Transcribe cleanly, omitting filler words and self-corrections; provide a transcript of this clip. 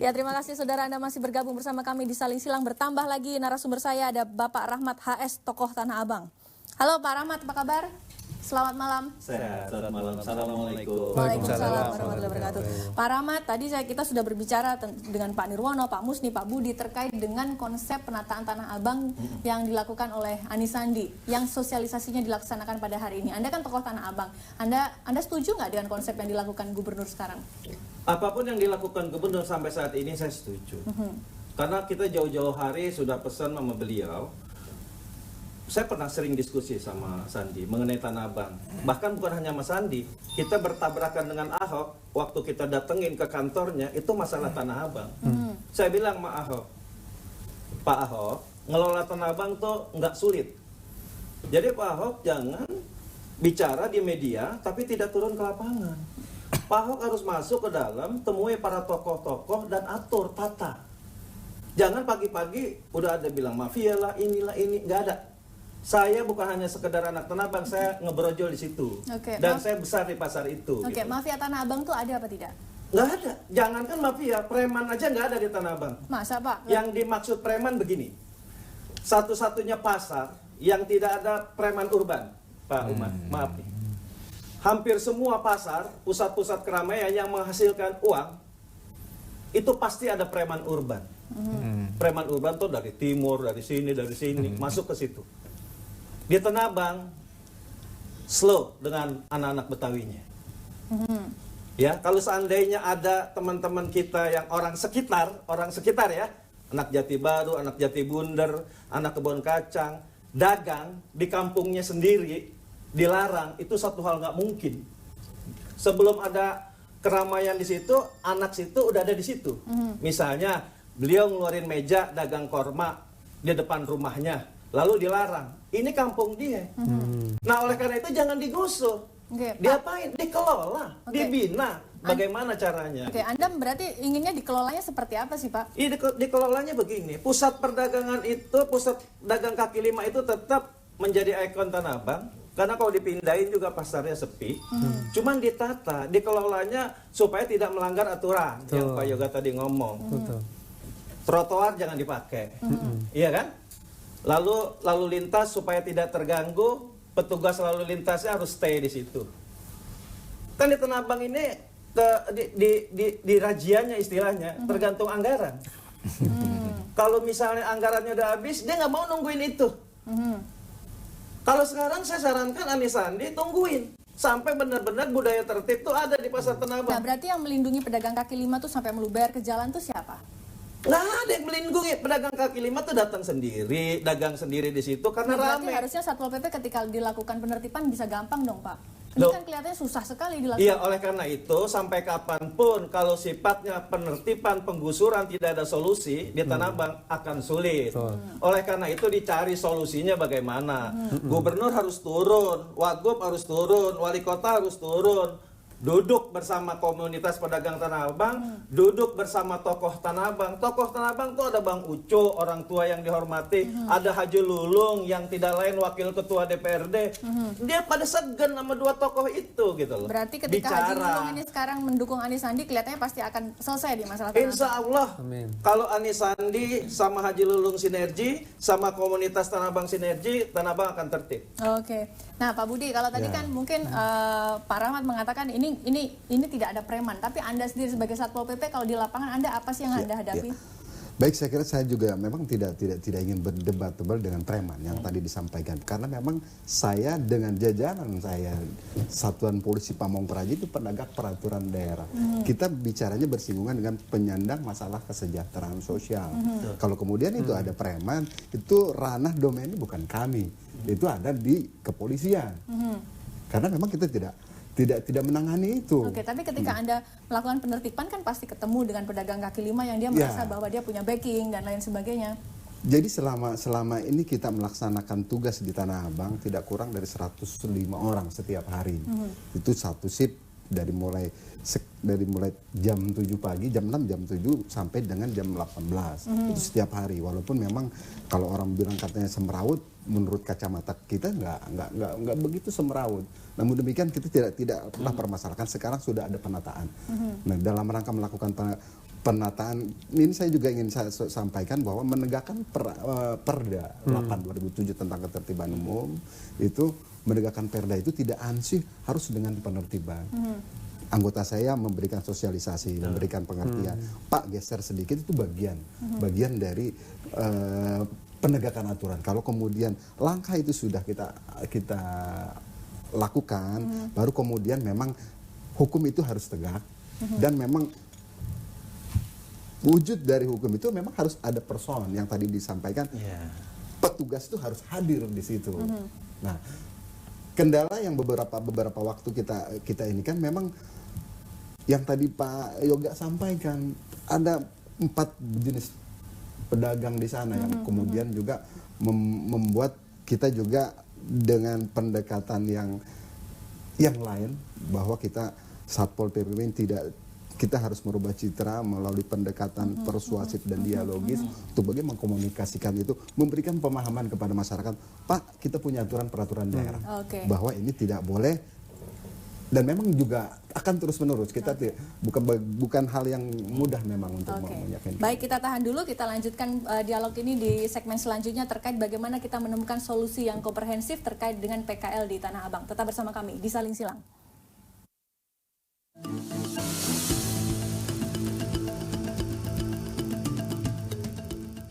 Ya, terima kasih saudara Anda masih bergabung bersama kami di Saling Silang. Bertambah lagi narasumber saya ada Bapak Rahmat HS, tokoh Tanah Abang. Halo Pak Rahmat, apa kabar? Selamat malam. Sehat, selamat malam. Assalamualaikum. Waalaikumsalam warahmatullahi wabarakatuh. Pak Rahmat, tadi kita sudah berbicara dengan Pak Nirwono, Pak Musni, Pak Budi terkait dengan konsep penataan Tanah Abang yang dilakukan oleh Anies Sandi, yang sosialisasinya dilaksanakan pada hari ini. Anda kan tokoh Tanah Abang. Anda setuju nggak dengan konsep yang dilakukan Gubernur sekarang? Apapun yang dilakukan Gubernur sampai saat ini saya setuju. Karena kita jauh-jauh hari sudah pesan sama beliau. Saya pernah sering diskusi sama Sandi mengenai Tanah Abang. Bahkan bukan hanya Mas Sandi, kita bertabrakan dengan Ahok. Waktu kita datengin ke kantornya, itu masalah Tanah Abang. Saya bilang sama Ahok, Pak Ahok, ngelola Tanah Abang tuh nggak sulit. Jadi Pak Ahok jangan bicara di media, tapi tidak turun ke lapangan. Pak Ahok harus masuk ke dalam, temui para tokoh-tokoh dan atur tata. Jangan pagi-pagi udah ada bilang mafia lah, inilah ini, nggak ada. Saya bukan hanya sekedar anak Tanah Abang, saya ngebrojol di situ. Dan saya besar di pasar itu. Oke, gitu. mafia Tanah Abang tuh ada apa tidak? Nggak ada. Jangankan mafia, preman aja nggak ada di Tanah Abang. Masa Pak? Yang dimaksud preman begini. Satu-satunya pasar yang tidak ada preman urban, Pak Umar. Maaf nih. Hampir semua pasar, pusat-pusat keramaian yang menghasilkan uang, itu pasti ada preman urban. Preman urban tuh dari timur, dari sini, masuk ke situ. Di Tanah Abang slow dengan anak-anak Betawinya. Ya, kalau seandainya ada teman-teman kita yang orang sekitar ya, anak Jati Baru, anak Jati Bunder, anak Kebon Kacang, dagang di kampungnya sendiri dilarang, itu satu hal nggak mungkin. Sebelum ada keramaian di situ, anak situ udah ada di situ. Misalnya beliau ngeluarin meja dagang korma di depan rumahnya, lalu dilarang. Ini kampung dia. Nah, oleh karena itu jangan digusur. Diapain? Dikelola, dibina. Bagaimana caranya? Oke, Anda berarti inginnya dikelolanya seperti apa sih, Pak? Dikelolanya begini. Pusat perdagangan itu, pusat dagang kaki lima itu tetap menjadi ikon Tanah Abang. Karena kalau dipindahin juga pasarnya sepi. Cuman ditata, dikelolanya supaya tidak melanggar aturan. Yang Pak Yoga tadi ngomong. Trotoar jangan dipakai. Iya kan? Lalu lintas supaya tidak terganggu, petugas lalu lintasnya harus stay di situ. Kan di Tanah Abang ini di rajianya istilahnya tergantung anggaran. Kalau misalnya anggarannya udah habis, dia nggak mau nungguin itu. Kalau sekarang saya sarankan Anies Sandi tungguin sampai benar-benar budaya tertib tuh ada di pasar Tanah Abang. Nah, berarti yang melindungi pedagang kaki lima tuh sampai meluber ke jalan tuh siapa? Nah, ada yang melindungi. Pedagang kaki lima tuh datang sendiri, dagang sendiri di situ karena berarti rame. Harusnya Satpol PP ketika dilakukan penertiban bisa gampang dong, Pak. Ini Loh, kan kelihatannya susah sekali dilakukan. Iya, oleh karena itu sampai kapanpun kalau sifatnya penertiban penggusuran tidak ada solusi di Tanah Abang akan sulit. Oleh karena itu dicari solusinya bagaimana. Gubernur harus turun, Wagub harus turun, wali kota harus turun. Duduk bersama komunitas pedagang Tanah Abang, duduk bersama tokoh Tanah Abang. Tokoh Tanah Abang tuh ada Bang Uco, orang tua yang dihormati, ada Haji Lulung yang tidak lain wakil ketua DPRD. Dia pada segan sama dua tokoh itu gitu loh. Berarti ketika Haji Lulung ini sekarang mendukung Anies Sandi, kelihatannya pasti akan selesai di masalah Tanah Abang. Insya Allah, kalau Anies Sandi sama Haji Lulung sinergi, sama komunitas Tanah Abang sinergi, Tanah Abang akan tertib. Oke. Nah, Pak Budi, kalau tadi kan mungkin Pak Rahmat mengatakan ini tidak ada preman, tapi Anda sendiri sebagai Satpol PP kalau di lapangan Anda apa sih yang Anda hadapi? Baik, saya kira saya juga memang tidak ingin berdebat tebal dengan preman yang tadi disampaikan, karena memang saya dengan jajaran saya Satuan Polisi Pamong Praja itu penegak peraturan daerah. Kita bicaranya bersinggungan dengan penyandang masalah kesejahteraan sosial. Kalau kemudian itu ada preman, itu ranah domainnya bukan kami, itu ada di kepolisian. Karena memang kita tidak menangani itu. Oke, tapi ketika Anda melakukan penertiban kan pasti ketemu dengan pedagang kaki lima yang dia merasa bahwa dia punya backing dan lain sebagainya. Jadi selama ini kita melaksanakan tugas di Tanah Abang tidak kurang dari 105 orang setiap hari. Itu satu shift dari mulai jam 7 pagi, jam 6, jam 7 sampai dengan jam 18. Itu setiap hari. Walaupun memang kalau orang bilang katanya semeraut, menurut kacamata kita nggak begitu semeraut. Namun demikian kita tidak pernah permasalahkan. Sekarang sudah ada penataan. Nah, dalam rangka melakukan penataan ini saya juga ingin saya sampaikan bahwa menegakkan Perda 8 2007 tentang ketertiban umum itu, menegakkan Perda itu tidak ansih harus dengan penertiban. Anggota saya memberikan sosialisasi, memberikan pengertian. Pak, geser sedikit, itu bagian dari penegakan aturan. Kalau kemudian langkah itu sudah kita lakukan, baru kemudian memang hukum itu harus tegak, dan memang wujud dari hukum itu memang harus ada person yang tadi disampaikan. Petugas itu harus hadir di situ. Nah, kendala yang beberapa waktu kita ini kan memang yang tadi Pak Yoga sampaikan, ada 4 jenis pedagang di sana yang kemudian juga membuat kita juga dengan pendekatan yang lain, bahwa kita Satpol PP kita harus merubah citra melalui pendekatan persuasif dan dialogis untuk bagaimana mengkomunikasikan itu, memberikan pemahaman kepada masyarakat. Pak, kita punya aturan-peraturan daerah bahwa ini tidak boleh, dan memang juga akan terus menerus. Kita bukan hal yang mudah memang untuk meyakinkan. Baik, kita tahan dulu, kita lanjutkan dialog ini di segmen selanjutnya terkait bagaimana kita menemukan solusi yang komprehensif terkait dengan PKL di Tanah Abang. Tetap bersama kami di Saling Silang.